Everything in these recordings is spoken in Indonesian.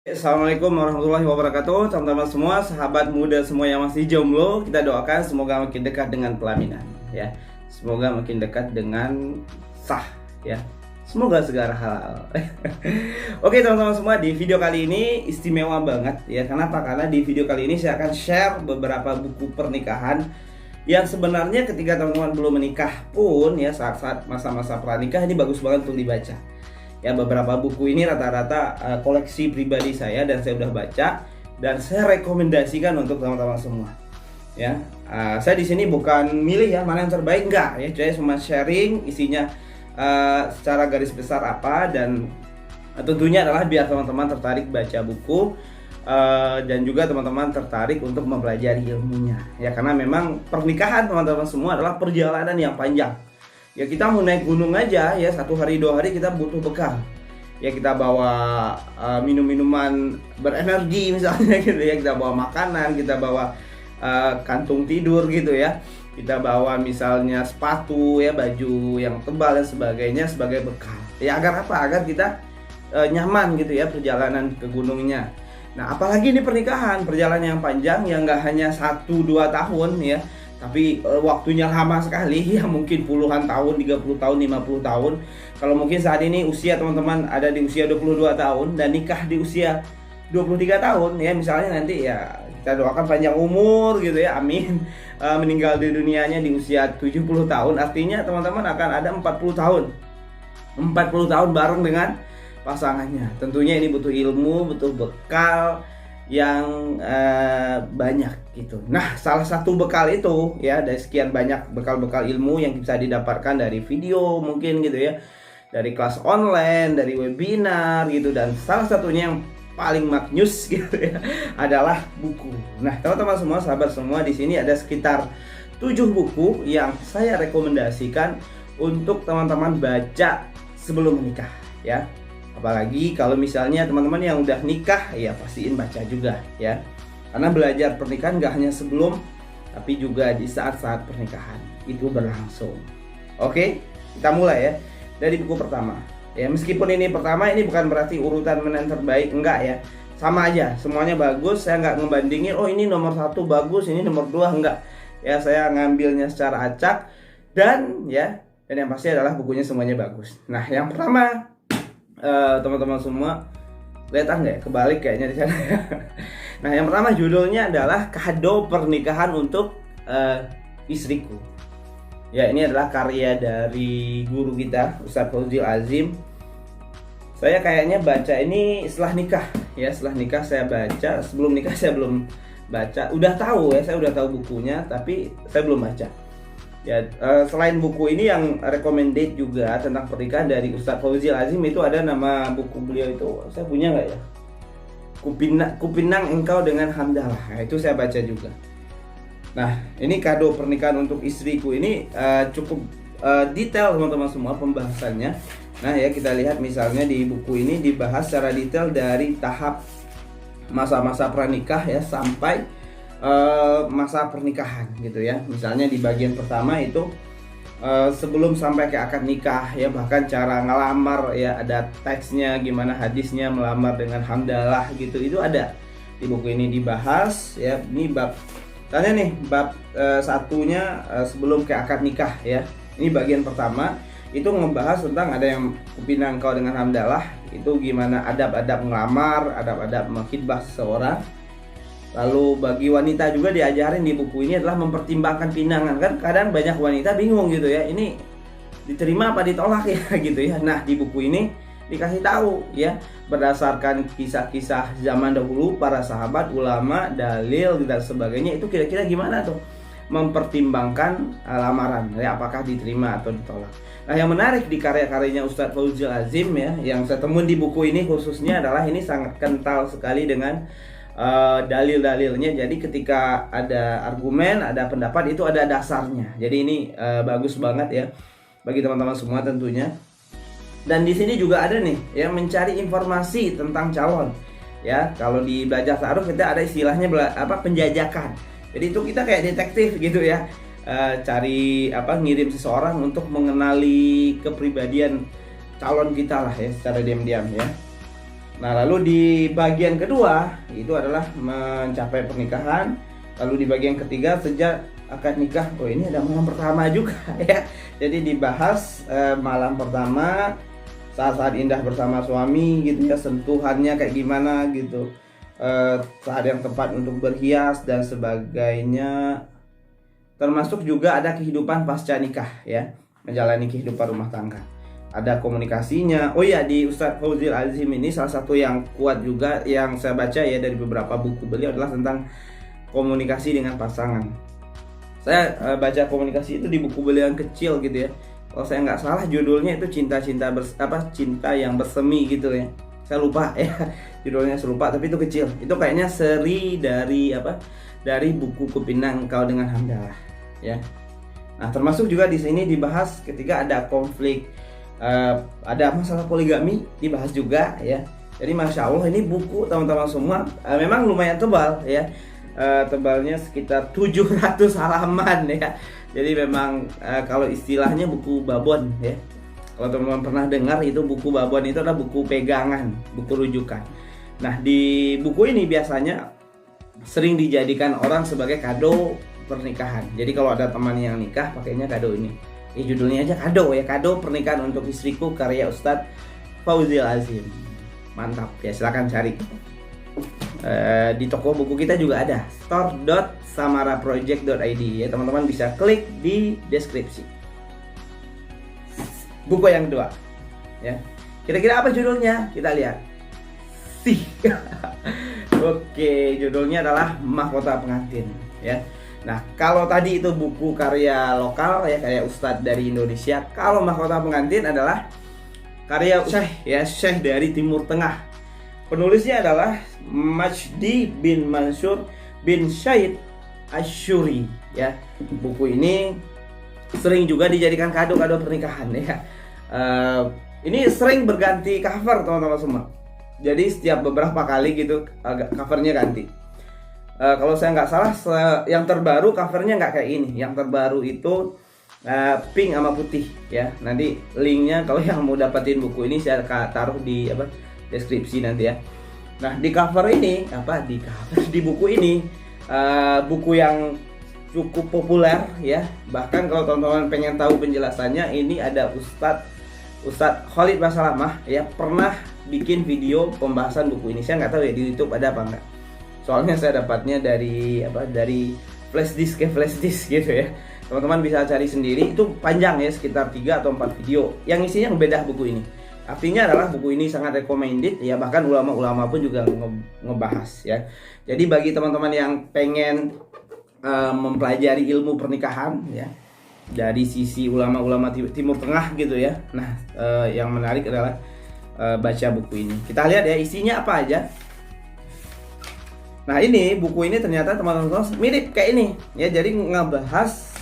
Assalamualaikum warahmatullahi wabarakatuh. Teman-teman semua, sahabat muda semua yang masih jomblo, kita doakan semoga makin dekat dengan pelaminan ya. Semoga makin dekat dengan sah ya. Semoga segala halal. Oke teman-teman semua, di video kali ini istimewa banget ya. Kenapa? Karena di video kali ini saya akan share beberapa buku pernikahan yang sebenarnya ketika teman-teman belum menikah pun ya, saat-saat masa-masa pranikah ini bagus banget untuk dibaca. Ya, beberapa buku ini rata-rata koleksi pribadi saya dan saya udah baca dan saya rekomendasikan untuk teman-teman semua. Ya, saya di sini bukan milih ya mana yang terbaik, enggak ya, saya cuma sharing isinya secara garis besar apa, dan tentunya adalah biar teman-teman tertarik baca buku dan juga teman-teman tertarik untuk mempelajari ilmunya. Ya, karena memang pernikahan teman-teman semua adalah perjalanan yang panjang. Ya, kita mau naik gunung aja ya, 1 hari 2 hari kita butuh bekal. Ya, kita bawa minum-minuman berenergi misalnya gitu ya, kita bawa makanan, kita bawa kantung tidur gitu ya, kita bawa misalnya sepatu ya, baju yang tebal dan sebagainya sebagai bekal. Ya, agar apa? Agar kita nyaman gitu ya perjalanan ke gunungnya. Nah, apalagi ini pernikahan, perjalanan yang panjang yang nggak hanya 1-2 tahun ya, tapi waktunya lama sekali ya, mungkin puluhan tahun, 30 tahun, 50 tahun. Kalau mungkin saat ini usia teman-teman ada di usia 22 tahun dan nikah di usia 23 tahun ya, misalnya nanti ya kita doakan panjang umur gitu ya, amin. Meninggal di dunianya di usia 70 tahun, artinya teman-teman akan ada 40 tahun. 40 tahun bareng dengan pasangannya. Tentunya ini butuh ilmu, butuh bekal yang banyak gitu. Nah, salah satu bekal itu ya, dari sekian banyak bekal-bekal ilmu yang bisa didapatkan dari video mungkin gitu ya, dari kelas online, dari webinar gitu, dan salah satunya yang paling maknyus gitu ya adalah buku. Nah, teman-teman semua, sahabat semua, di sini ada sekitar 7 buku yang saya rekomendasikan untuk teman-teman baca sebelum menikah ya. Apalagi kalau misalnya teman-teman yang udah nikah, ya pastiin baca juga ya. Karena belajar pernikahan gak hanya sebelum, tapi juga di saat-saat pernikahan itu berlangsung. Oke, kita mulai ya dari buku pertama. Ya, meskipun ini pertama, ini bukan berarti urutan mana yang terbaik, enggak ya. Sama aja, semuanya bagus. Saya nggak ngebandingin, oh ini nomor 1 bagus, ini nomor 2 enggak. Ya, saya ngambilnya secara acak dan yang pasti adalah bukunya semuanya bagus. Nah, yang pertama, teman-teman semua lihat nggak ya, kebalik kayaknya di sana ya. Nah, yang pertama judulnya adalah Kado Pernikahan untuk Istriku. Ya, ini adalah karya dari guru kita Ustadz Fauzil Azim. Saya kayaknya baca ini setelah nikah ya, setelah nikah saya baca. Sebelum nikah saya belum baca. Udah tahu ya, saya udah tahu bukunya tapi saya belum baca. Ya, selain buku ini yang recommended juga tentang pernikahan dari Ustadz Fauzil Azim, itu ada nama buku beliau itu, saya punya nggak ya? Kupinang Engkau dengan Hamdalah. Nah, itu saya baca juga. Nah, ini Kado Pernikahan untuk Istriku ini cukup detail teman-teman semua pembahasannya. Nah ya, kita lihat misalnya di buku ini dibahas secara detail dari tahap masa-masa pranikah ya sampai masa pernikahan gitu ya. Misalnya di bagian pertama itu sebelum sampai ke akad nikah ya, bahkan cara ngelamar ya, ada teksnya gimana, hadisnya melamar dengan hamdalah gitu, itu ada di buku ini dibahas ya. Ini bab tanya nih, bab satunya sebelum ke akad nikah ya. Ini bagian pertama itu ngebahas tentang ada yang kupinang kau dengan hamdalah, itu gimana adab-adab ngelamar, adab-adab menghitbah seseorang. Lalu bagi wanita juga diajarin di buku ini adalah mempertimbangkan pinangan. Kan kadang banyak wanita bingung gitu ya, ini diterima apa ditolak ya gitu ya. Nah, di buku ini dikasih tahu ya, berdasarkan kisah-kisah zaman dahulu para sahabat, ulama, dalil dan sebagainya, itu kira-kira gimana tuh mempertimbangkan lamaran ya, apakah diterima atau ditolak. Nah, yang menarik di karya-karyanya Ustadz Fauzil Azim ya, yang saya temuin di buku ini khususnya adalah ini sangat kental sekali dengan dalil-dalilnya. Jadi ketika ada argumen, ada pendapat, itu ada dasarnya. Jadi ini bagus banget ya bagi teman-teman semua tentunya. Dan di sini juga ada nih ya, mencari informasi tentang calon. Ya, kalau di belajar ta'aruf kita ada istilahnya penjajakan. Jadi itu kita kayak detektif gitu ya. Cari ngirim seseorang untuk mengenali kepribadian calon kita lah ya, secara diam-diam ya. Nah, lalu di bagian kedua itu adalah mencapai pernikahan. Lalu di bagian ketiga sejak akad nikah. Oh, ini ada malam pertama juga ya. Jadi dibahas malam pertama, saat-saat indah bersama suami gitu ya, sentuhannya kayak gimana gitu, saat yang tepat untuk berhias dan sebagainya. Termasuk juga ada kehidupan pasca nikah ya, menjalani kehidupan rumah tangga. Ada komunikasinya. Oh ya, di Ustadz Fauzil Azim ini salah satu yang kuat juga yang saya baca ya dari beberapa buku beliau adalah tentang komunikasi dengan pasangan. Saya baca komunikasi itu di buku beliau yang kecil gitu ya. Kalau saya nggak salah judulnya itu cinta yang bersemi gitu ya. Saya lupa ya judulnya, saya lupa, tapi itu kecil. Itu kayaknya seri dari buku Kupinang Engkau dengan Hamdalah ya. Nah, termasuk juga di sini dibahas ketika ada konflik, ada masalah poligami dibahas juga ya. Jadi masya Allah ini buku teman-teman semua memang lumayan tebal ya, tebalnya sekitar 700 halaman ya. Jadi memang kalau istilahnya buku babon ya. Kalau teman-teman pernah dengar itu buku babon itu adalah buku pegangan, buku rujukan. Nah, di buku ini biasanya sering dijadikan orang sebagai kado pernikahan. Jadi kalau ada teman yang nikah pakainya kado ini. Judulnya aja kado ya, kado pernikahan untuk istriku karya Ustadz Fauzil Azim. Mantap ya, silahkan cari. Di toko buku kita juga ada store.samaraproject.id ya, teman-teman bisa klik di deskripsi. Buku yang kedua ya, kira-kira apa judulnya? Kita lihat. Oke, judulnya adalah Mahkota Pengantin ya. Nah, kalau tadi itu buku karya lokal ya, karya Ustadz dari Indonesia. Kalau Mahkota Pengantin adalah karya Syekh dari Timur Tengah. Penulisnya adalah Majdi bin Mansur bin Syed Asyuri ya. Buku ini sering juga dijadikan kado-kado pernikahan ya. Ini sering berganti cover teman-teman semua. Jadi setiap beberapa kali gitu covernya ganti. Kalau saya nggak salah yang terbaru covernya nggak kayak ini. Yang terbaru itu pink sama putih ya. Nanti linknya kalau yang mau dapetin buku ini saya taruh di deskripsi nanti ya. Nah, di cover ini di buku ini buku yang cukup populer ya. Bahkan kalau teman-teman pengen tahu penjelasannya, ini ada Ustadz Khalid Basalamah ya pernah bikin video pembahasan buku ini. Saya nggak tahu ya di YouTube ada apa enggak. Soalnya saya dapatnya dari flash disk gitu ya. Teman-teman bisa cari sendiri, itu panjang ya, sekitar 3 atau 4 video yang isinya berbeda buku ini. Artinya adalah buku ini sangat recommended ya, bahkan ulama-ulama pun juga ngebahas ya. Jadi bagi teman-teman yang pengen mempelajari ilmu pernikahan ya dari sisi ulama-ulama Timur Tengah gitu ya. Nah, yang menarik adalah baca buku ini. Kita lihat ya isinya apa aja. Nah, ini buku ini ternyata teman-teman mirip kayak ini ya. Jadi ngebahas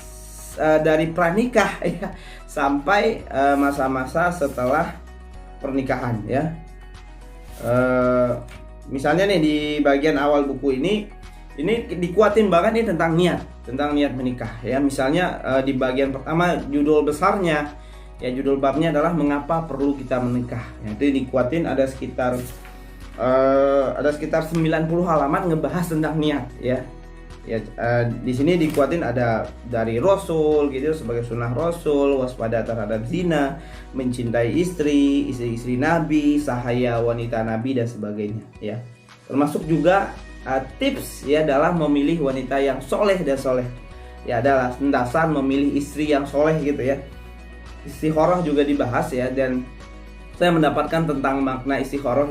dari pranikah ya sampai masa-masa setelah pernikahan ya. Misalnya nih di bagian awal buku ini dikuatin banget nih tentang niat menikah ya. Misalnya di bagian pertama judul besarnya ya, judul babnya adalah mengapa perlu kita menikah. Ya, itu dikuatin ada sekitar 90 halaman ngebahas tentang niat ya. Ya, di sini dikuatin ada dari Rasul gitu sebagai sunnah Rasul, waspada terhadap zina, mencintai istri Nabi, sahaya wanita Nabi dan sebagainya ya. Termasuk juga tips ya dalam memilih wanita yang soleh dan soleh ya, adalah dasar memilih istri yang soleh gitu ya. Istikharah juga dibahas ya, dan saya mendapatkan tentang makna istikharah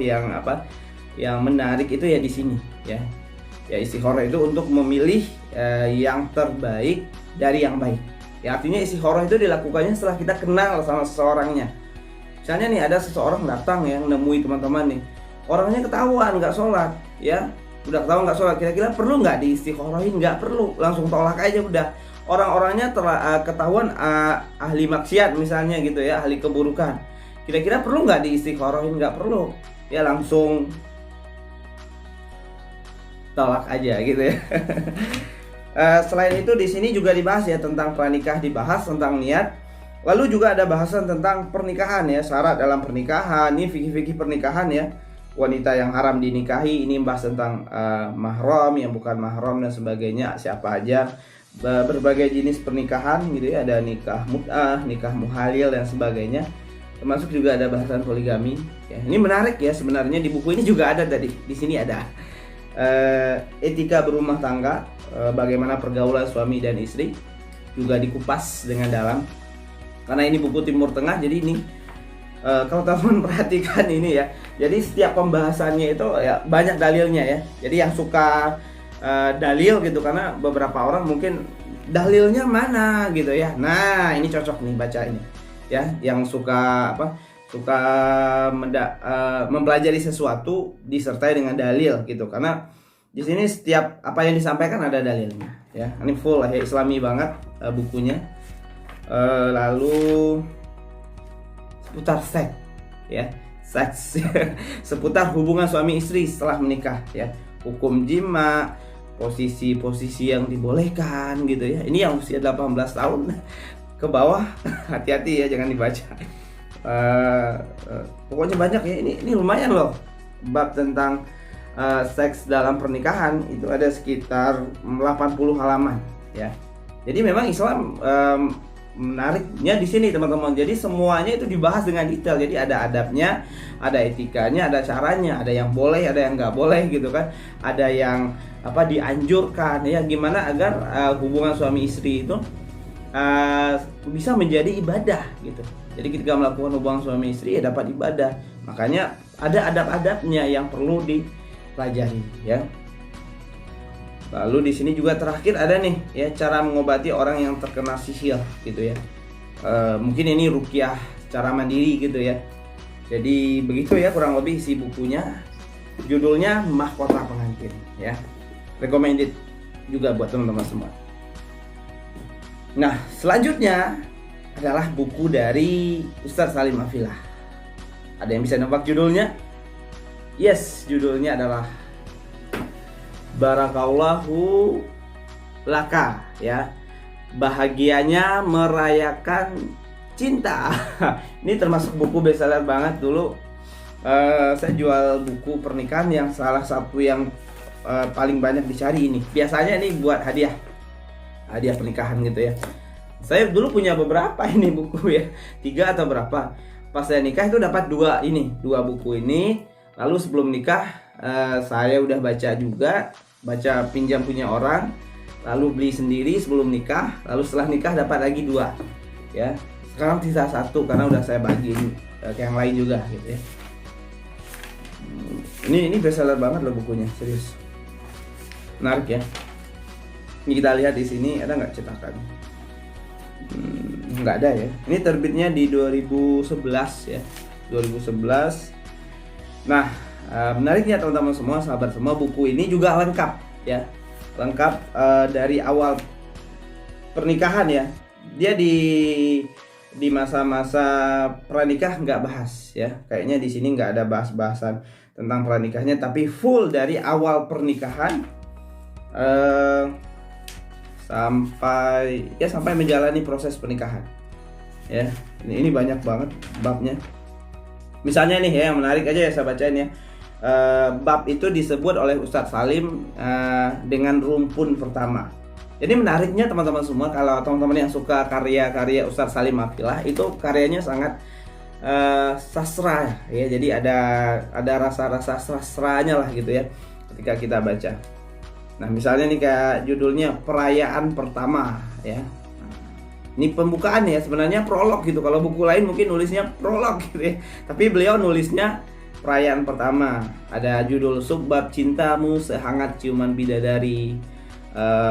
yang menarik itu ya di sini ya. Ya, istikharah itu untuk memilih yang terbaik dari yang baik. Ya, artinya istikharah itu dilakukannya setelah kita kenal sama seseorangnya. Misalnya nih ada seseorang datang yang nemui teman-teman nih, orangnya ketahuan nggak sholat ya, udah ketahuan nggak sholat, kira-kira perlu nggak diistikharahin? Nggak perlu, langsung tolak aja udah. Orang-orangnya telah ketahuan ahli maksiat misalnya gitu ya, ahli keburukan, kira-kira perlu nggak diistikharahin? Nggak perlu ya, langsung tolak aja gitu ya. Selain itu di sini juga dibahas ya tentang pranikah, dibahas tentang niat. Lalu juga ada bahasan tentang pernikahan ya, syarat dalam pernikahan, ini fikih-fikih pernikahan ya. wanita yang haram dinikahi, ini membahas tentang mahram, yang bukan mahram dan sebagainya, siapa aja, berbagai jenis pernikahan gitu ya, ada nikah mut'ah, nikah muhalil dan sebagainya, termasuk juga ada bahasan poligami ya. Ini menarik ya, sebenarnya di buku ini juga ada, tadi di sini ada etika berumah tangga, bagaimana pergaulan suami dan istri, juga dikupas dengan dalam, karena ini buku Timur Tengah. Jadi ini kalau teman perhatikan ini ya, jadi setiap pembahasannya itu ya banyak dalilnya ya. Jadi yang suka dalil gitu, karena beberapa orang mungkin dalilnya mana gitu ya. Nah ini cocok nih baca ini ya, yang suka suka mempelajari sesuatu disertai dengan dalil gitu, karena di sini setiap apa yang disampaikan ada dalilnya ya. Ini full lah ya, Islami banget bukunya. Lalu seputar seks ya, seks seputar hubungan suami istri setelah menikah ya, hukum jima, posisi-posisi yang dibolehkan gitu ya. Ini yang usia 18 tahun ke bawah hati-hati ya, jangan dibaca. Pokoknya banyak ya, ini lumayan loh bab tentang seks dalam pernikahan, itu ada sekitar 80 halaman ya. Jadi memang Islam menariknya di sini teman-teman. Jadi semuanya itu dibahas dengan detail. Jadi ada adabnya, ada etikanya, ada caranya, ada yang boleh, ada yang nggak boleh gitu kan. Ada yang dianjurkan ya, gimana agar hubungan suami istri itu bisa menjadi ibadah gitu. Jadi ketika melakukan hubungan suami istri ya dapat ibadah. Makanya ada adab-adabnya yang perlu dipelajari ya. Lalu di sini juga terakhir ada nih ya, cara mengobati orang yang terkena sihir gitu ya. Mungkin ini ruqyah cara mandiri gitu ya. Jadi begitu ya kurang lebih isi bukunya. Judulnya Mahkota Pengantin ya. Recommended juga buat teman-teman semua. Nah, selanjutnya adalah buku dari Ustadz Salim Afilah. Ada yang bisa nebak judulnya? Yes, judulnya adalah Barakallahu Laka ya, bahagianya merayakan cinta. Ini termasuk buku bestseller banget dulu. Saya jual buku pernikahan yang salah satu yang paling banyak dicari ini. Biasanya ini buat hadiah pernikahan gitu ya. Saya dulu punya beberapa ini buku ya, 3 atau berapa. Pas saya nikah itu dapat 2 buku ini. Lalu sebelum nikah saya udah baca juga, baca pinjam punya orang, lalu beli sendiri sebelum nikah, lalu setelah nikah dapat lagi 2 ya. Sekarang sisa 1 karena udah saya bagiin ke yang lain juga gitu ya. Ini bestseller banget loh bukunya, serius. Menarik ya. Ini kita lihat di sini ada nggak cetakan? Nggak ada ya. Ini terbitnya di 2011 ya, 2011. Nah, menariknya teman-teman semua, sahabat semua, buku ini juga lengkap ya, lengkap dari awal pernikahan ya. Dia di masa-masa pranikah nggak bahas ya, kayaknya di sini nggak ada bahas-bahasan tentang pranikahnya, tapi full dari awal pernikahan sampai menjalani proses pernikahan ya. Ini banyak banget babnya. Misalnya nih ya, yang menarik aja ya saya bacain ya. Bab itu disebut oleh Ustadz Salim dengan rumpun pertama. Jadi menariknya teman-teman semua, kalau teman-teman yang suka karya-karya Ustadz Salim Afilah, itu karyanya sangat sastra ya. Jadi ada rasa-rasa sastranya lah gitu ya ketika kita baca. Nah misalnya nih kayak judulnya Perayaan Pertama ya. Ini pembukaan ya, sebenarnya prolog gitu. Kalau buku lain mungkin nulisnya prolog gitu ya, tapi beliau nulisnya Perayaan Pertama. Ada judul Subbab Cintamu Sehangat Ciuman Bidadari,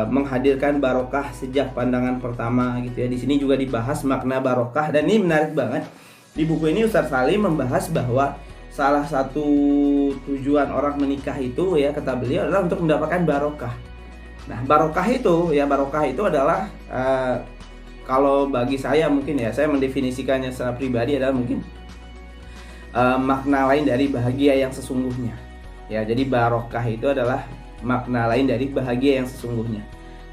menghadirkan barokah sejak pandangan pertama gitu ya. Di sini juga dibahas makna barokah, dan ini menarik banget. Di buku ini Ustadz Salim membahas bahwa salah satu tujuan orang menikah itu ya, kata beliau, adalah untuk mendapatkan barokah. Nah barokah itu adalah kalau bagi saya mungkin ya, saya mendefinisikannya secara pribadi adalah mungkin makna lain dari bahagia yang sesungguhnya ya. Jadi barokah itu adalah makna lain dari bahagia yang sesungguhnya.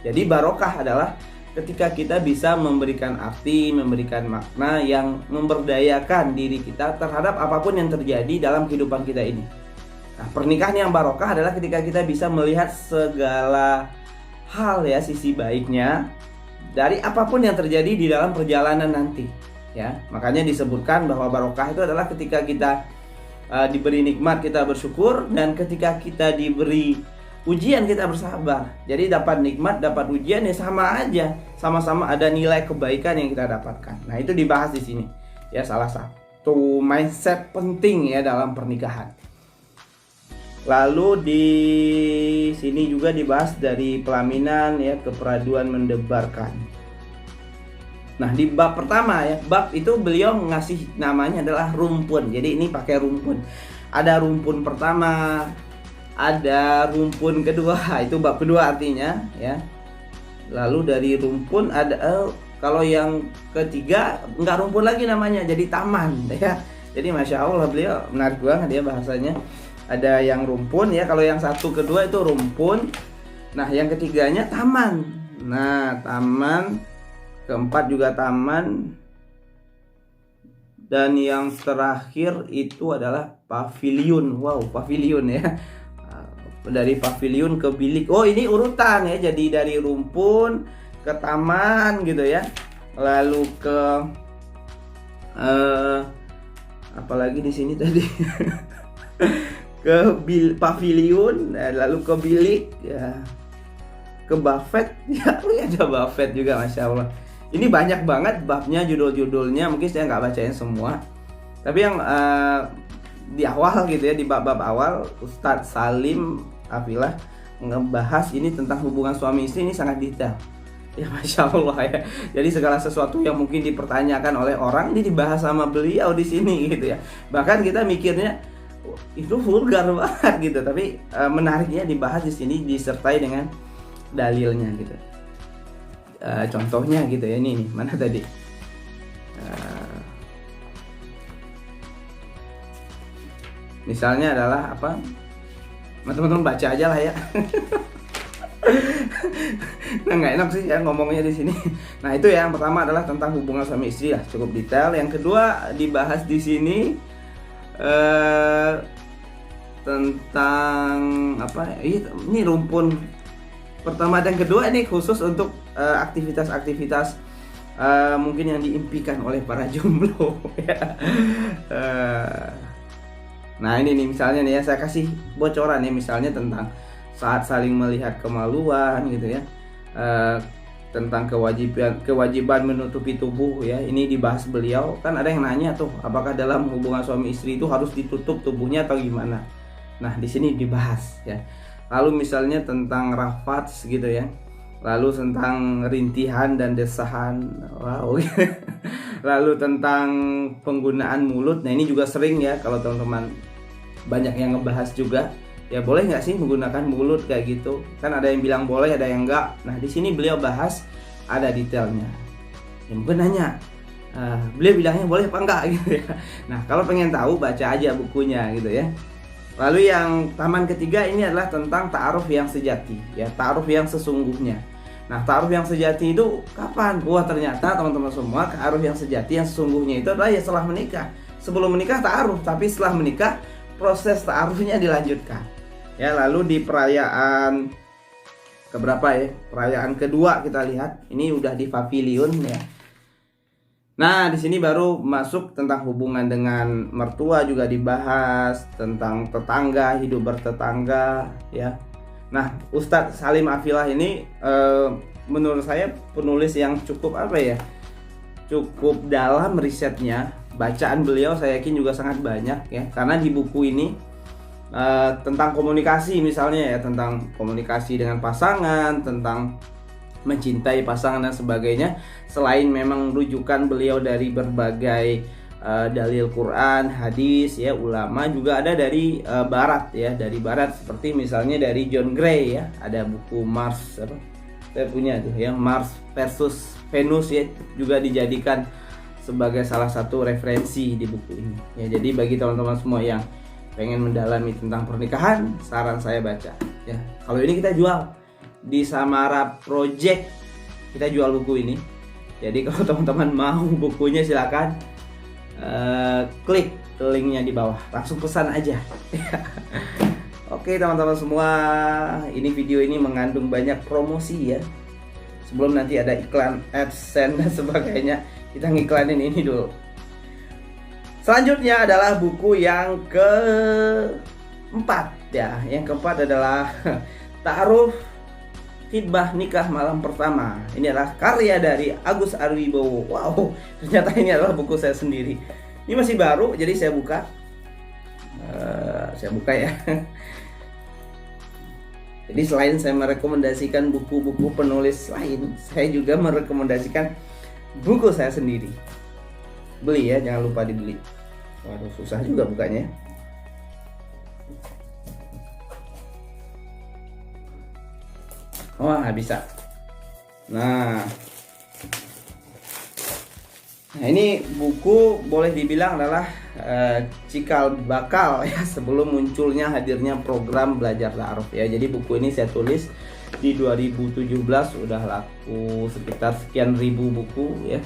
Jadi barokah adalah ketika kita bisa memberikan arti, memberikan makna yang memberdayakan diri kita terhadap apapun yang terjadi dalam kehidupan kita ini Nah, pernikahan yang barokah adalah ketika kita bisa melihat segala hal ya, sisi baiknya dari apapun yang terjadi di dalam perjalanan nanti ya. Makanya disebutkan bahwa barokah itu adalah ketika kita diberi nikmat kita bersyukur, dan ketika kita diberi ujian kita bersabar. Jadi dapat nikmat, dapat ujian ya sama aja, sama-sama ada nilai kebaikan yang kita dapatkan. Nah, itu dibahas di sini ya, salah satu mindset penting ya dalam pernikahan. Lalu di sini juga dibahas dari pelaminan ya, keperaduan mendebarkan. Nah, di bab pertama ya, bab itu beliau ngasih namanya adalah rumpun. Jadi ini pakai rumpun. Ada rumpun pertama, ada rumpun kedua, itu bab kedua artinya ya. Lalu dari rumpun ada kalau yang ketiga enggak rumpun lagi namanya, jadi taman ya. Jadi Masya Allah, beliau menarik banget ya bahasanya. Ada yang rumpun ya, kalau yang satu kedua itu rumpun. Nah, yang ketiganya taman. Nah, taman, keempat juga taman. Dan yang terakhir itu adalah pavilion. Wow, pavilion ya. Dari pavilion ke bilik. Oh, ini urutan ya. Jadi dari rumpun ke taman gitu ya. Lalu ke apalagi di sini tadi. Ke pavilion, lalu ke bilik ya, ke buffet ya. Ada buffet juga, Masya Allah. Ini banyak banget babnya, judul-judulnya. Mungkin saya nggak bacain semua, tapi yang di awal gitu ya, di bab-bab awal Ustadz Salim Afilah ngebahas ini tentang hubungan suami istri, ini sangat detail ya, Masya Allah ya. Jadi segala sesuatu yang mungkin dipertanyakan oleh orang ini dibahas sama beliau di sini gitu ya. Bahkan kita mikirnya itu vulgar banget gitu, tapi menariknya dibahas di sini disertai dengan dalilnya gitu. Contohnya gitu ya, ini nih, mana tadi? Misalnya adalah apa? Teman-teman baca aja lah ya. Nah, nggak enak sih ya ngomongnya di sini. Nah, itu ya, yang pertama adalah tentang hubungan suami istri ya, cukup detail. Yang kedua dibahas di sini tentang apa? Ini rumpun pertama dan kedua ini khusus untuk aktivitas-aktivitas mungkin yang diimpikan oleh para jomblo ya. Nah, ini nih misalnya nih ya, saya kasih bocoran nih, misalnya tentang saat saling melihat kemaluan gitu ya, tentang kewajiban menutupi tubuh ya. Ini dibahas beliau. Kan ada yang nanya tuh, apakah dalam hubungan suami istri itu harus ditutup tubuhnya atau gimana? Nah, di sini dibahas ya. Lalu misalnya tentang rafats gitu ya. Lalu tentang rintihan dan desahan. Wow. Lalu tentang penggunaan mulut. Nah, ini juga sering ya kalau teman-teman banyak yang ngebahas juga. Ya, boleh nggak sih menggunakan mulut kayak gitu? Kan ada yang bilang boleh, ada yang enggak. Nah, di sini beliau bahas, ada detailnya. Ya, mungkin nanya, beliau bilangnya boleh apa enggak gitu ya. Nah, kalau pengen tahu baca aja bukunya gitu ya. Lalu yang taman ketiga ini adalah tentang ta'aruf yang sejati ya, ta'aruf yang sesungguhnya. Nah, ta'aruf yang sejati itu kapan? Wah, ternyata teman-teman semua, ta'aruf yang sejati yang sesungguhnya itu adalah ya setelah menikah. Sebelum menikah ta'aruf, tapi setelah menikah proses ta'arufnya dilanjutkan. Ya, lalu di perayaan keberapa ya? Perayaan kedua kita lihat, ini udah di pavilion ya. Nah, di sini baru masuk tentang hubungan dengan mertua, juga dibahas tentang tetangga, hidup bertetangga ya. Nah, Ustadz Salim Afilah ini menurut saya penulis yang cukup apa ya? Cukup dalam risetnya. Bacaan beliau saya yakin juga sangat banyak ya. Karena di buku ini tentang komunikasi misalnya ya, tentang komunikasi dengan pasangan, tentang mencintai pasangan dan sebagainya. Selain memang rujukan beliau dari berbagai dalil Quran, hadis ya, ulama, juga ada dari barat ya, dari barat seperti misalnya dari John Gray ya, ada buku Mars apa? Saya punya tuh ya, Mars versus Venus ya, juga dijadikan sebagai salah satu referensi di buku ini. Ya, jadi bagi teman-teman semua yang pengen mendalami tentang pernikahan, saran saya baca ya. Kalau ini kita jual di Samara Project, kita jual buku ini. Jadi kalau teman-teman mau bukunya silakan klik linknya di bawah, langsung pesan aja. Oke teman-teman semua, ini video ini mengandung banyak promosi ya. Sebelum nanti ada iklan AdSense dan sebagainya, kita ngiklanin ini dulu. Selanjutnya adalah buku yang keempat ya. Yang keempat adalah Ta'aruf Khitbah Nikah Malam Pertama. Ini adalah karya dari Agus Arwibowo. Wow, ternyata ini adalah buku saya sendiri. Ini masih baru, jadi saya buka. Ya. Jadi selain saya merekomendasikan buku-buku penulis lain, saya juga merekomendasikan buku saya sendiri. Beli ya, jangan lupa dibeli. Waduh, susah juga bukanya. Wah, bisa. Nah, ini buku boleh dibilang adalah cikal bakal ya sebelum munculnya hadirnya program belajar ta'aruf ya. Jadi buku ini saya tulis di 2017, udah laku sekitar sekian ribu buku ya.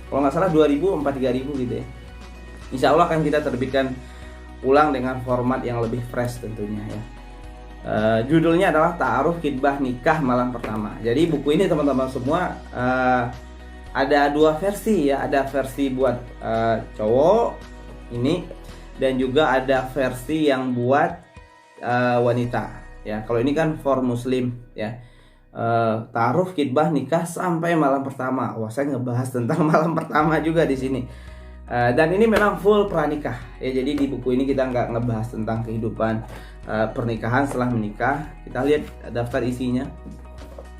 Kalau nggak salah 2000 sampai 3000 gitu ya. Insya Allah akan kita terbitkan ulang dengan format yang lebih fresh tentunya ya. Judulnya adalah Ta'aruf Khitbah Nikah Malam Pertama. Jadi buku ini teman-teman semua ada dua versi ya. Ada versi buat cowok ini, dan juga ada versi yang buat wanita ya. Kalau ini kan for muslim ya. Ta'aruf Khitbah Nikah sampai malam pertama. Wah, saya ngebahas tentang malam pertama juga di sini. Dan ini memang full pranikah ya. Jadi di buku ini kita nggak ngebahas tentang kehidupan pernikahan setelah menikah. Kita lihat daftar isinya.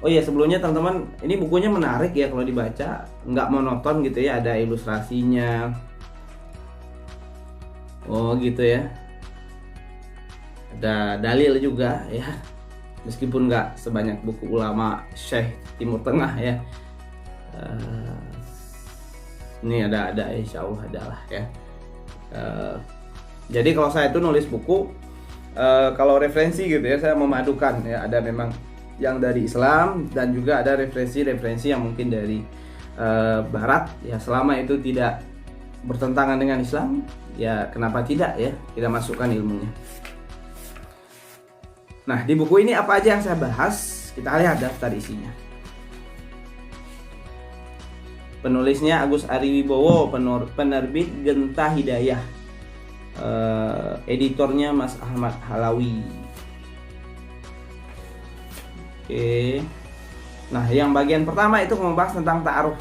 Oh iya, sebelumnya teman-teman, ini bukunya menarik ya kalau dibaca, nggak monoton gitu ya. Ada ilustrasinya. Oh gitu ya. Ada dalil juga ya. Meskipun nggak sebanyak buku ulama Syekh Timur Tengah ya. Ini ada insya Allah adalah ya. Jadi kalau saya itu nulis buku, kalau referensi gitu ya, saya memadukan ya. Ada memang yang dari Islam dan juga ada referensi yang mungkin dari Barat ya. Selama itu tidak bertentangan dengan Islam ya, kenapa tidak ya, kita masukkan ilmunya. Nah, di buku ini apa aja yang saya bahas, kita lihat daftar isinya. Penulisnya Agus Arwibowo, penerbit Genta Hidayah, editornya Mas Ahmad Halawi. Oke. Nah, yang bagian pertama itu membahas tentang ta'aruf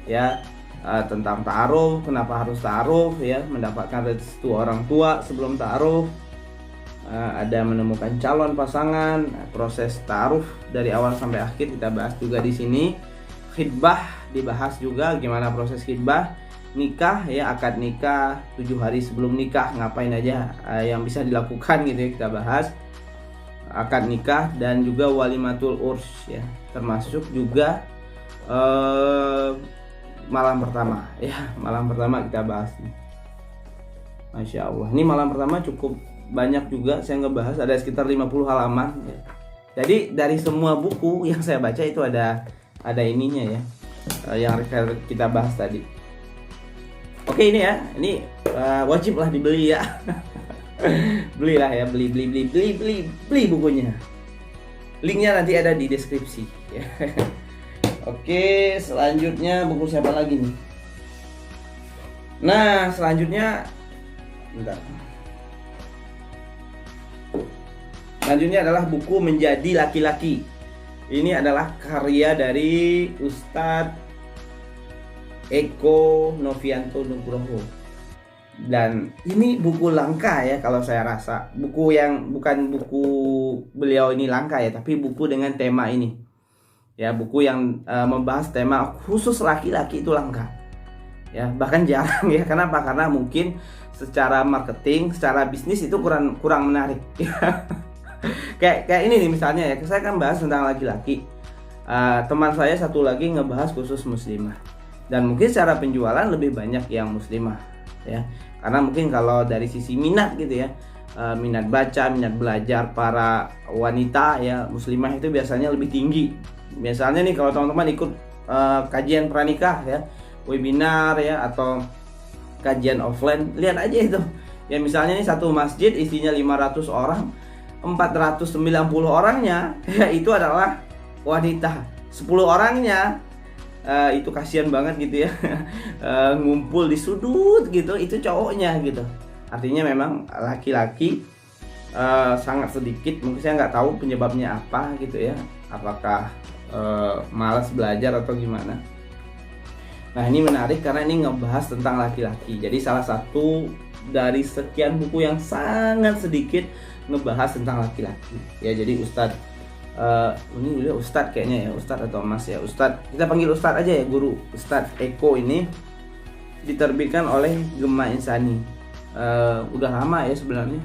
ya. Tentang ta'aruf, kenapa harus ta'aruf ya, mendapatkan restu orang tua sebelum ta'aruf, ada menemukan calon pasangan, proses ta'aruf dari awal sampai akhir kita bahas juga di sini. Khitbah dibahas juga, gimana proses khitbah, nikah ya, akad nikah, 7 hari sebelum nikah ngapain aja yang bisa dilakukan gitu ya, kita bahas akad nikah, dan juga walimatul urs ya, termasuk juga malam pertama ya. Malam pertama kita bahas nih. Masya Allah, ini malam pertama cukup banyak juga saya ngebahas, ada sekitar 50 halaman ya. Jadi dari semua buku yang saya baca itu ada ininya ya, yang kita bahas tadi. Oke, ini ya, ini wajib lah dibeli ya. Belilah ya, beli bukunya. Linknya nanti ada di deskripsi ya. Oke, selanjutnya buku siapa lagi nih? Nah, selanjutnya bentar. Selanjutnya adalah buku Menjadi Laki-laki. Ini adalah karya dari Ustadz Eko Novianto Nugroho. Dan ini buku langka ya kalau saya rasa. Buku yang bukan buku beliau ini langka ya, tapi buku dengan tema ini. Ya, buku yang membahas tema khusus laki-laki itu langka. Ya, bahkan jarang ya. Kenapa? Karena mungkin secara marketing, secara bisnis itu kurang menarik. kayak ini nih misalnya ya, saya kan bahas tentang laki-laki. Teman saya satu lagi ngebahas khusus muslimah. Dan mungkin secara penjualan lebih banyak yang muslimah ya. Karena mungkin kalau dari sisi minat gitu ya, minat baca, minat belajar para wanita ya muslimah itu biasanya lebih tinggi. Misalnya nih kalau teman-teman ikut kajian pranikah ya, webinar ya, atau kajian offline, lihat aja itu. Ya misalnya nih satu masjid isinya 500 orang, 490 orangnya ya itu adalah wanita. 10 orangnya itu kasihan banget gitu ya. Ngumpul di sudut gitu, itu cowoknya gitu. Artinya memang laki-laki sangat sedikit. Mungkin saya nggak tahu penyebabnya apa gitu ya, apakah malas belajar atau gimana. Nah ini menarik karena ini ngebahas tentang laki-laki. Jadi salah satu dari sekian buku yang sangat sedikit ngebahas tentang laki-laki ya. Jadi Ustadz ini udah Ustadz kayaknya ya, Ustadz atau Mas ya, Ustadz, kita panggil Ustadz aja ya, guru Ustadz Eko ini diterbitkan oleh Gema Insani. Udah lama ya sebenarnya,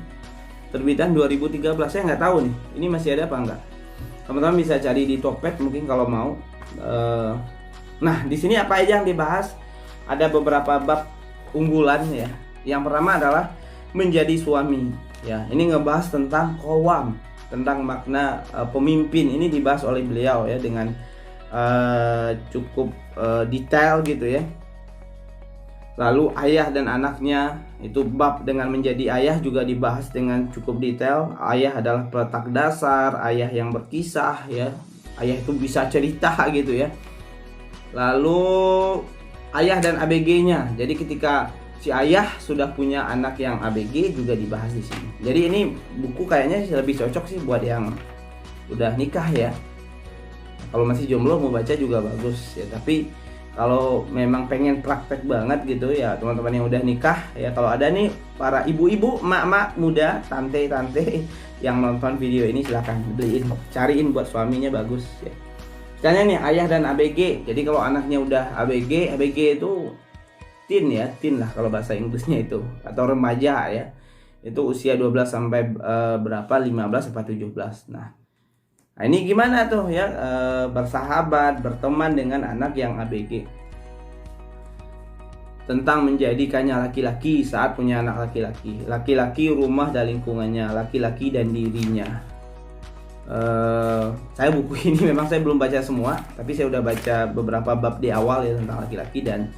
terbitan 2013. Saya nggak tahu nih ini masih ada apa enggak. Teman-teman bisa cari di Tokped mungkin kalau mau. Nah di sini apa aja yang dibahas? Ada beberapa bab unggulan ya. Yang pertama adalah menjadi suami ya. Ini ngebahas tentang qawwam, tentang makna pemimpin. Ini dibahas oleh beliau ya dengan cukup detail gitu ya. Lalu ayah dan anaknya, itu bab dengan menjadi ayah juga dibahas dengan cukup detail. Ayah adalah peletak dasar, ayah yang berkisah ya. Ayah itu bisa cerita gitu ya. Lalu ayah dan ABG-nya. Jadi ketika si ayah sudah punya anak yang ABG juga dibahas di sini. Jadi ini buku kayaknya lebih cocok sih buat yang udah nikah ya. Kalau masih jomblo mau baca juga bagus ya. Tapi kalau memang pengen praktek banget gitu ya, teman-teman yang udah nikah ya, kalau ada nih para ibu-ibu, emak-emak muda, tante-tante yang nonton video ini, silahkan beliin, cariin buat suaminya, bagus ya. Misalnya nih ayah dan ABG. Jadi kalau anaknya udah ABG, ABG itu teen ya, teen lah kalau bahasa Inggrisnya itu, atau remaja ya. Itu usia 12 sampai berapa, 15 sampai 17. Nah ini gimana tuh ya bersahabat, berteman dengan anak yang ABG. Tentang menjadikannya laki-laki saat punya anak laki-laki. Laki-laki, rumah dan lingkungannya, laki-laki dan dirinya. Saya buku ini memang saya belum baca semua, tapi saya udah baca beberapa bab di awal ya tentang laki-laki, dan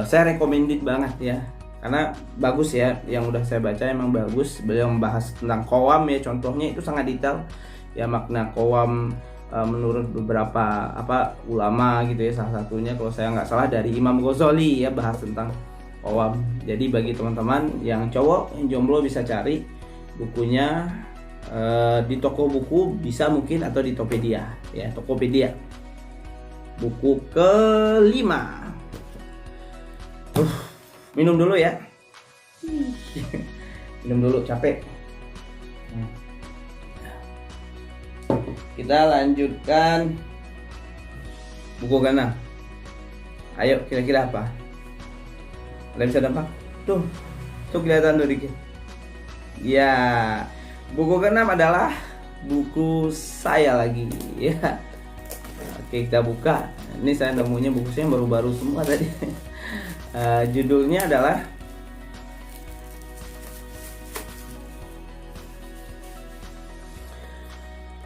saya recommended banget ya. Karena bagus ya, yang udah saya baca emang bagus. Beliau membahas tentang qawwam ya, contohnya itu sangat detail. Ya makna qawwam menurut beberapa ulama gitu ya, salah satunya kalau saya nggak salah dari Imam Ghazali ya, bahas tentang qawwam. Jadi bagi teman-teman yang cowok yang jomblo bisa cari bukunya di toko buku, bisa mungkin, atau di Tokopedia ya, Tokopedia. Buku kelima. Minum dulu ya. Minum dulu, capek. Kita lanjutkan buku ke-6. Ayo, kira-kira apa? Ada bisa nampak? Tuh kelihatan tuh dikit. Ya, buku ke-6 adalah buku saya lagi ya. Oke, kita buka. Ini saya nemunya buku saya baru-baru semua tadi. Judulnya adalah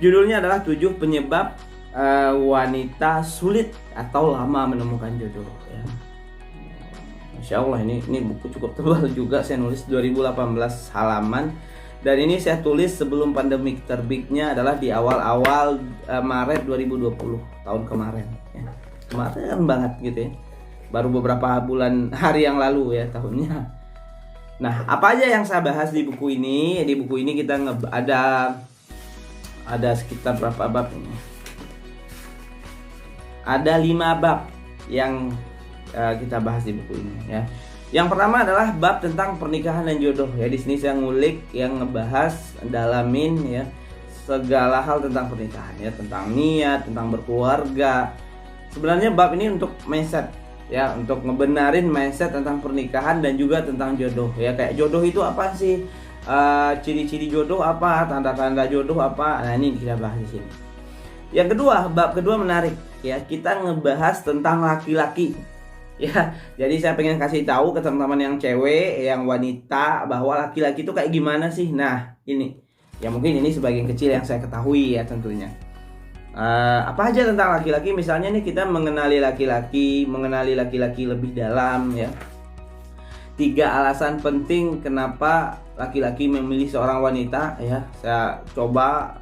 Judulnya adalah 7 penyebab wanita sulit atau lama menemukan jodoh ya. Masya Allah, ini buku cukup tebal juga. Saya nulis 2018 halaman, dan ini saya tulis sebelum pandemik. Terbitnya adalah di awal-awal Maret 2020 tahun kemarin ya. Kemarin banget gitu ya, baru beberapa hari yang lalu ya tahunnya. Nah apa aja yang saya bahas di buku ini? Di buku ini kita ada sekitar berapa bab ini? Ada 5 bab yang kita bahas di buku ini ya. Yang pertama adalah bab tentang pernikahan dan jodoh ya. Di sini saya ngulik yang ngebahas, dalamin ya segala hal tentang pernikahan ya, tentang niat, tentang berkeluarga. Sebenarnya bab ini untuk mindset ya, untuk ngebenarin mindset tentang pernikahan dan juga tentang jodoh ya. Kayak jodoh itu apa sih? Ciri-ciri jodoh apa, tanda-tanda jodoh apa. Nah ini kita bahas di sini. Yang kedua, bab kedua menarik ya, kita ngebahas tentang laki-laki ya. Jadi saya pengen kasih tahu ke teman-teman yang cewek, yang wanita, bahwa laki-laki itu kayak gimana sih. Nah ini ya, mungkin ini sebagian kecil yang saya ketahui ya tentunya. Apa aja tentang laki-laki? Misalnya nih, kita mengenali laki-laki lebih dalam ya. 3 alasan penting kenapa laki-laki memilih seorang wanita ya, saya coba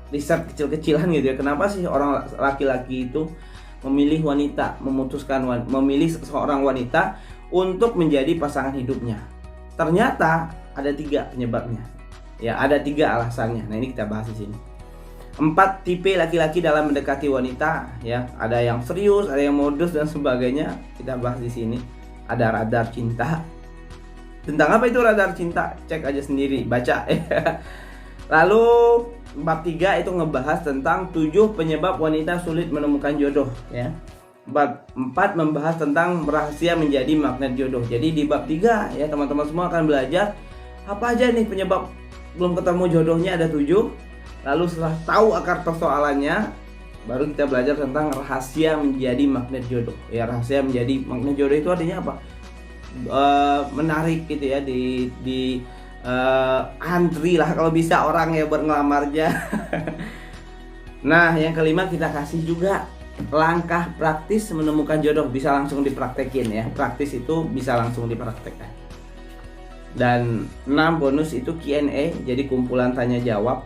riset kecil-kecilan gitu ya, kenapa sih orang laki-laki itu memilih wanita, memilih seorang wanita untuk menjadi pasangan hidupnya. Ternyata ada 3 penyebabnya ya, ada 3 alasannya. Nah ini kita bahas di sini. 4 tipe laki-laki dalam mendekati wanita ya, ada yang serius, ada yang modus dan sebagainya, kita bahas di sini. Ada radar cinta. Tentang apa itu radar cinta? Cek aja sendiri, baca. Lalu bab 3 itu ngebahas tentang 7 penyebab wanita sulit menemukan jodoh ya. Bab 4 membahas tentang rahasia menjadi magnet jodoh. Jadi di bab 3 ya teman-teman semua akan belajar apa aja nih penyebab belum ketemu jodohnya, ada 7. Lalu setelah tahu akar persoalannya, baru kita belajar tentang rahasia menjadi magnet jodoh. Ya, rahasia menjadi magnet jodoh itu artinya apa? Menarik gitu ya, di antri lah kalau bisa orang ya buat ngelamarnya. Nah yang kelima kita kasih juga langkah praktis menemukan jodoh, bisa langsung dipraktekin ya, praktis itu bisa langsung dipraktekkan. Dan 6 bonus itu Q&A, jadi kumpulan tanya jawab,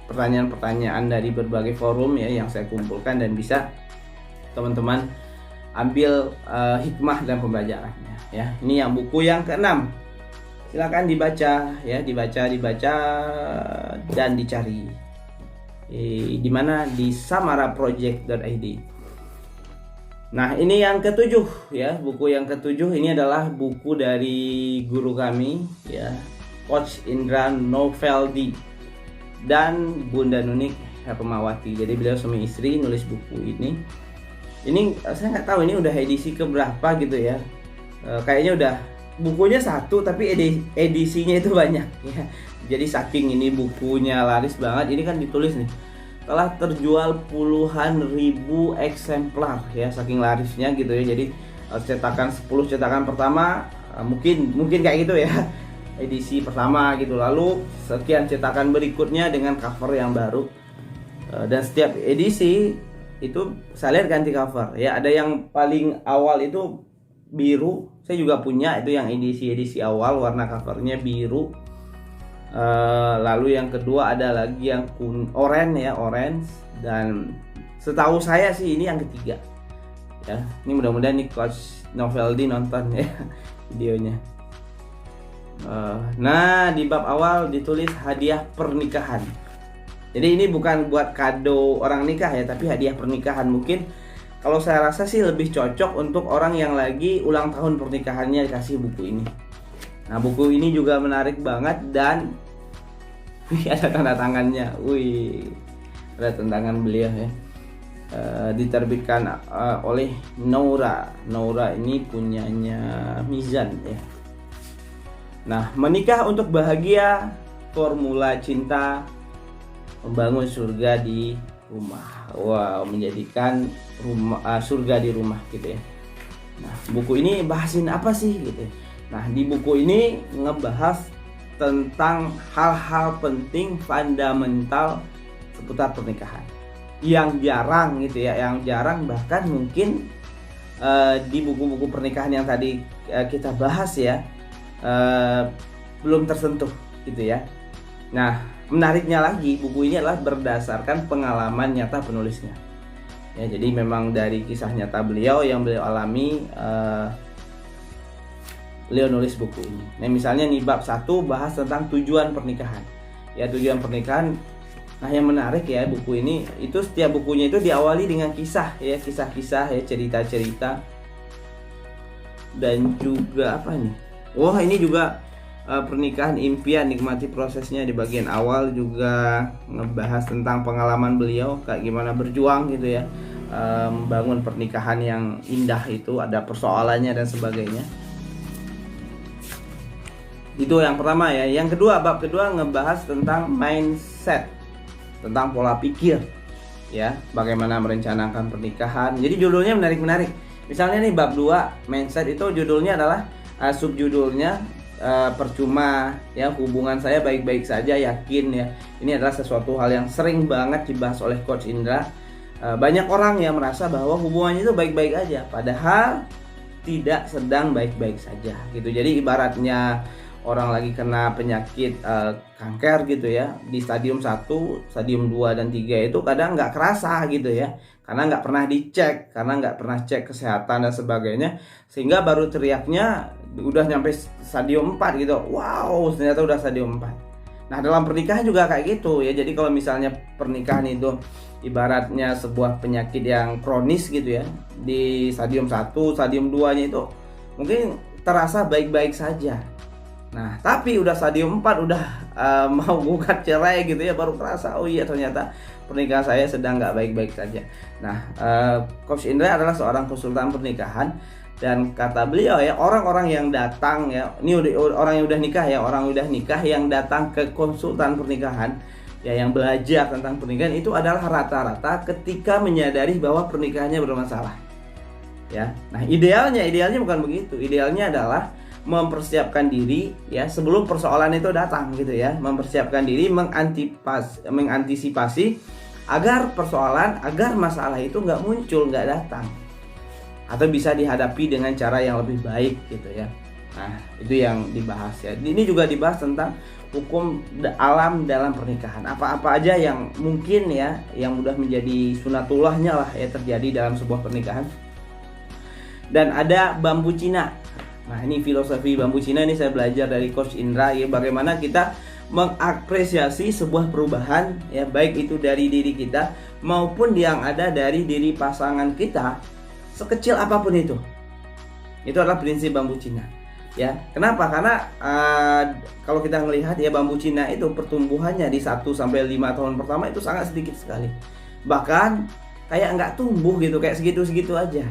pertanyaan-pertanyaan dari berbagai forum ya yang saya kumpulkan, dan bisa teman-teman ambil hikmah dan pembelajarannya ya. Ini yang buku yang ke-6, silakan dibaca ya, dibaca dan dicari di mana, di samaraproject.id. Nah ini yang ke-7 ya, buku yang ke-7 ini adalah buku dari guru kami ya, Coach Indra Noveldi dan Bunda Nunik Hermawati. Jadi beliau suami istri nulis buku ini. Ini saya nggak tahu ini udah edisi keberapa gitu ya. Kayaknya udah, bukunya 1 tapi edisinya itu banyak ya. Jadi saking ini bukunya laris banget, ini kan ditulis nih telah terjual puluhan ribu eksemplar ya, saking larisnya gitu ya. Jadi cetakan 10 cetakan pertama mungkin kayak gitu ya, edisi pertama gitu. Lalu sekian cetakan berikutnya dengan cover yang baru, dan setiap edisi itu saya lihat ganti cover ya. Ada yang paling awal itu biru, saya juga punya itu yang edisi awal warna covernya biru. Lalu yang kedua ada lagi yang orange, dan setahu saya sih ini yang ketiga ya. Ini mudah-mudahan nih Coach Noveldi nonton ya videonya. Nah di bab awal ditulis hadiah pernikahan. Jadi ini bukan buat kado orang nikah ya, tapi hadiah pernikahan. Mungkin kalau saya rasa sih lebih cocok untuk orang yang lagi ulang tahun pernikahannya dikasih buku ini. Nah buku ini juga menarik banget, dan ada tanda tangannya. Ada tanda tangan beliau ya. Diterbitkan oleh Noura ini punyanya Mizan ya. Nah menikah untuk bahagia, formula cinta, membangun surga di rumah. Wow, menjadikan surga di rumah gitu ya. Nah buku ini bahasin apa sih gitu ya. Nah di buku ini ngebahas tentang hal-hal penting fundamental seputar pernikahan yang jarang gitu ya, yang jarang bahkan mungkin di buku-buku pernikahan yang tadi kita bahas ya, belum tersentuh gitu ya. Nah menariknya lagi, buku ini adalah berdasarkan pengalaman nyata penulisnya ya. Jadi memang dari kisah nyata beliau yang beliau alami, beliau nulis buku ini. Nah misalnya nih bab 1 bahas tentang tujuan pernikahan ya, tujuan pernikahan. Nah yang menarik ya buku ini, itu setiap bukunya itu diawali dengan kisah ya, kisah-kisah ya, cerita-cerita. Dan juga apa nih, ini juga pernikahan impian, nikmati prosesnya. Di bagian awal juga ngebahas tentang pengalaman beliau, kayak gimana berjuang gitu ya, membangun pernikahan yang indah itu, ada persoalannya dan sebagainya. Itu yang pertama ya. Yang kedua, bab kedua ngebahas tentang mindset, tentang pola pikir ya, bagaimana merencanakan pernikahan. Jadi judulnya menarik-menarik. Misalnya nih bab 2 mindset itu judulnya adalah subjudulnya percuma ya, hubungan saya baik-baik saja, yakin ya. Ini adalah sesuatu hal yang sering banget dibahas oleh Coach Indra. Banyak orang yang merasa bahwa hubungannya itu baik-baik aja, padahal tidak sedang baik-baik saja gitu. Jadi ibaratnya orang lagi kena penyakit kanker gitu ya, di stadium 1, stadium 2 dan 3 itu kadang nggak kerasa gitu ya, karena nggak pernah dicek, karena nggak pernah cek kesehatan dan sebagainya, sehingga baru teriaknya udah nyampe stadium 4 gitu. Wow, ternyata udah stadium 4. Nah, dalam pernikahan juga kayak gitu ya. Jadi kalau misalnya pernikahan itu ibaratnya sebuah penyakit yang kronis gitu ya, di stadium 1, stadium 2-nya itu mungkin terasa baik-baik saja. Nah, tapi udah stadium 4 udah mau gugat cerai gitu ya, baru kerasa oh iya ternyata pernikahan saya sedang nggak baik-baik saja. Nah, Coach Indra adalah seorang konsultan pernikahan, dan kata beliau ya, orang-orang yang datang ya, ini orang yang udah nikah ya, orang udah nikah yang datang ke konsultan pernikahan ya, yang belajar tentang pernikahan itu adalah rata-rata ketika menyadari bahwa pernikahannya bermasalah. Ya. Nah, idealnya bukan begitu. Idealnya adalah mempersiapkan diri ya sebelum persoalan itu datang gitu ya, mempersiapkan diri, mengantisipasi agar masalah itu nggak muncul, nggak datang, atau bisa dihadapi dengan cara yang lebih baik gitu ya. Nah, itu yang dibahas ya. Ini juga dibahas tentang hukum alam dalam pernikahan. Apa-apa aja yang mungkin ya, yang mudah menjadi sunatullahnya lah ya terjadi dalam sebuah pernikahan. Dan ada bambu Cina. Nah, ini filosofi bambu Cina ini saya belajar dari Coach Indra ya, bagaimana kita mengapresiasi sebuah perubahan ya, baik itu dari diri kita maupun yang ada dari diri pasangan kita, sekecil apapun itu. Itu adalah prinsip bambu Cina. Ya, kenapa? Karena kalau kita melihat ya, bambu Cina itu pertumbuhannya di 1 sampai 5 tahun pertama itu sangat sedikit sekali. Bahkan kayak nggak tumbuh gitu, kayak segitu-segitu aja.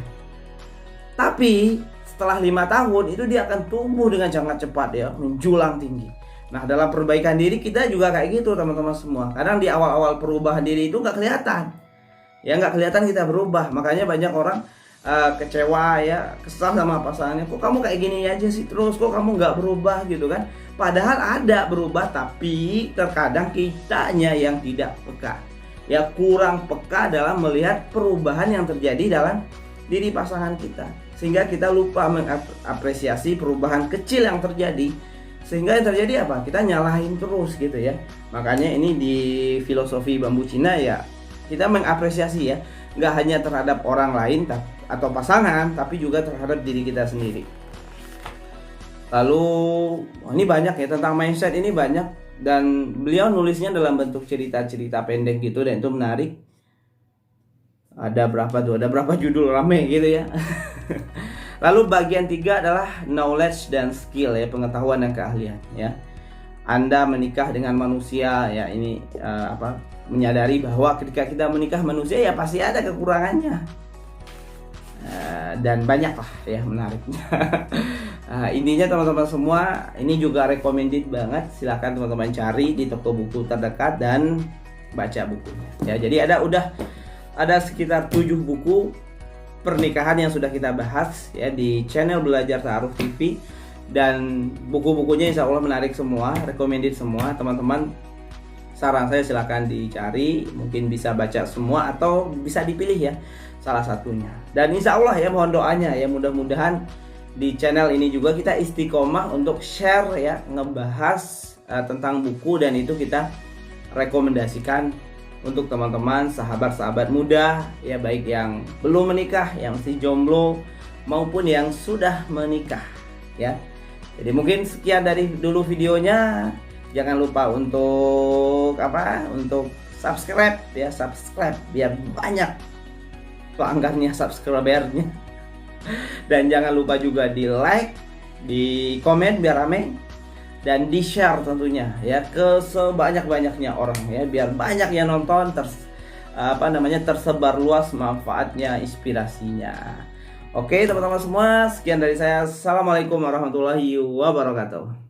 Tapi setelah 5 tahun itu dia akan tumbuh dengan sangat cepat ya, menjulang tinggi. Nah, dalam perbaikan diri kita juga kayak gitu teman-teman semua. Kadang di awal-awal perubahan diri itu nggak kelihatan. Ya, nggak kelihatan kita berubah. Makanya banyak orang kecewa ya, kesal sama pasangannya. Kok kamu kayak gini aja sih terus, kok kamu nggak berubah gitu kan. Padahal ada berubah, tapi terkadang kitanya yang tidak peka. Ya, kurang peka dalam melihat perubahan yang terjadi dalam diri pasangan kita, sehingga kita lupa mengapresiasi perubahan kecil yang terjadi. Sehingga yang terjadi apa? Kita nyalahin terus gitu ya. Makanya ini di filosofi bambu Cina ya, kita mengapresiasi ya, nggak hanya terhadap orang lain atau pasangan, tapi juga terhadap diri kita sendiri. Lalu ini banyak ya, tentang mindset ini banyak, dan beliau nulisnya dalam bentuk cerita-cerita pendek gitu, dan itu menarik. Ada berapa judul rame gitu ya. Lalu bagian 3 adalah knowledge dan skill ya, pengetahuan dan keahlian ya. Anda menikah dengan manusia ya, ini menyadari bahwa ketika kita menikah manusia ya pasti ada kekurangannya. Dan banyak lah ya menariknya. Intinya teman-teman semua, ini juga recommended banget. Silahkan teman-teman cari di toko buku terdekat dan baca bukunya ya. Jadi ada sekitar 7 buku pernikahan yang sudah kita bahas ya di channel Belajar Ta'aruf TV, dan buku-bukunya insya Allah menarik semua, recommended semua. Teman-teman, saran saya silahkan dicari, mungkin bisa baca semua atau bisa dipilih ya salah satunya. Dan insya Allah ya, mohon doanya ya, mudah-mudahan di channel ini juga kita istiqomah untuk share ya, ngebahas tentang buku, dan itu kita rekomendasikan untuk teman-teman, sahabat-sahabat muda ya, baik yang belum menikah, yang masih jomblo, maupun yang sudah menikah ya. Jadi mungkin sekian dari dulu videonya. Jangan lupa untuk subscribe ya, subscribe biar banyak pelanggannya, subscribernya. Dan jangan lupa juga di like, di komen biar rame, dan di share tentunya ya ke sebanyak-banyaknya orang ya, biar banyak yang nonton, tersebar luas manfaatnya, inspirasinya. Oke teman-teman semua, sekian dari saya. Assalamualaikum warahmatullahi wabarakatuh.